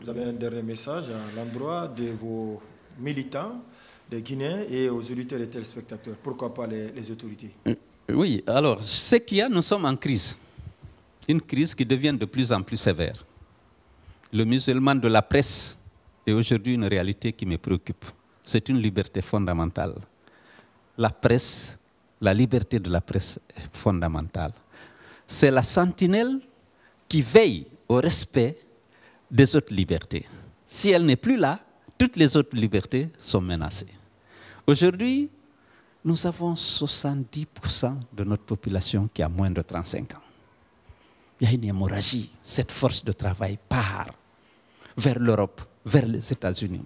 Vous avez un dernier message à l'endroit de vos militants, des Guinéens et aux auditeurs et téléspectateurs. Pourquoi pas les autorités? Oui, alors, ce qu'il y a, nous sommes en crise. Une crise qui devient de plus en plus sévère. Le musulman de la presse est aujourd'hui une réalité qui me préoccupe. C'est une liberté fondamentale. La presse, la liberté de la presse est fondamentale. C'est la sentinelle qui veille au respect des autres libertés. Si elle n'est plus là, toutes les autres libertés sont menacées. Aujourd'hui, nous avons 70% de notre population qui a moins de 35 ans. Il y a une hémorragie. Cette force de travail part vers l'Europe, vers les États-Unis.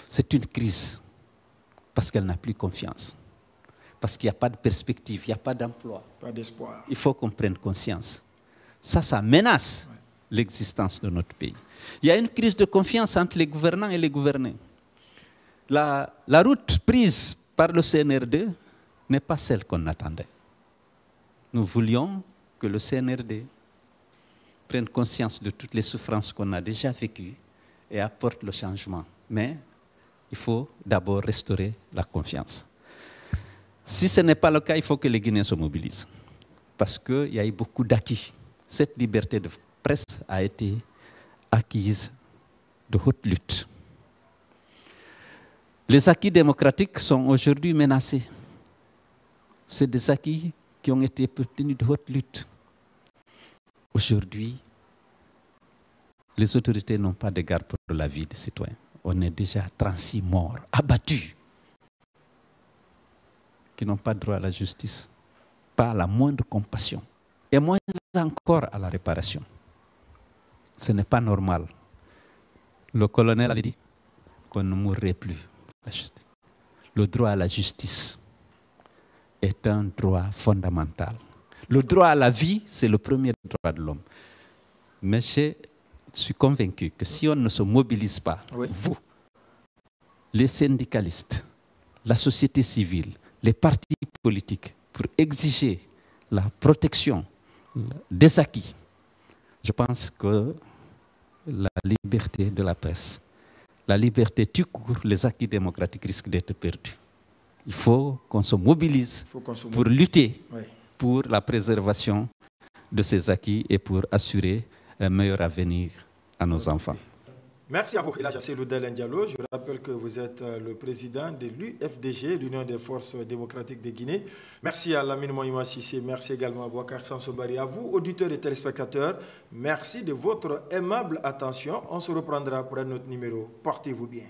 C'est une crise parce qu'elle n'a plus confiance. Parce qu'il n'y a pas de perspective, il n'y a pas d'emploi. Pas d'espoir. Il faut qu'on prenne conscience. Ça menace l'existence de notre pays. Il y a une crise de confiance entre les gouvernants et les gouvernés. La route prise par le CNRD n'est pas celle qu'on attendait. Nous voulions que le CNRD prenne conscience de toutes les souffrances qu'on a déjà vécues et apporte le changement. Mais il faut d'abord restaurer la confiance. Si ce n'est pas le cas, il faut que les Guinéens se mobilisent. Parce qu'il y a eu beaucoup d'acquis. Cette liberté de presse a été acquise de haute lutte. Les acquis démocratiques sont aujourd'hui menacés. C'est des acquis qui ont été obtenus de haute lutte. Aujourd'hui, les autorités n'ont pas de garde pour la vie des citoyens. On est déjà 36 morts, abattus, qui n'ont pas droit à la justice, pas à la moindre compassion, et moins encore à la réparation. Ce n'est pas normal. Le colonel a dit qu'on ne mourrait plus. Le droit à la justice est un droit fondamental. Le droit à la vie, c'est le premier droit de l'homme. Mais je suis convaincu que si on ne se mobilise pas, vous, les syndicalistes, la société civile, les partis politiques, pour exiger la protection des acquis, je pense que la liberté de la presse, la liberté tout court, les acquis démocratiques risquent d'être perdus. Il faut qu'on se mobilise pour lutter pour la préservation de ces acquis et pour assurer un meilleur avenir à nos enfants. Merci à vous, Elhadji Seydou Dalein Diallo. Je rappelle que vous êtes le président de l'UFDG, l'Union des forces démocratiques de Guinée. Merci à Lamine Moïma Sissé, merci également à Boubacar Sansobari. À vous, auditeurs et téléspectateurs, merci de votre aimable attention. On se reprendra pour un autre numéro. Portez-vous bien.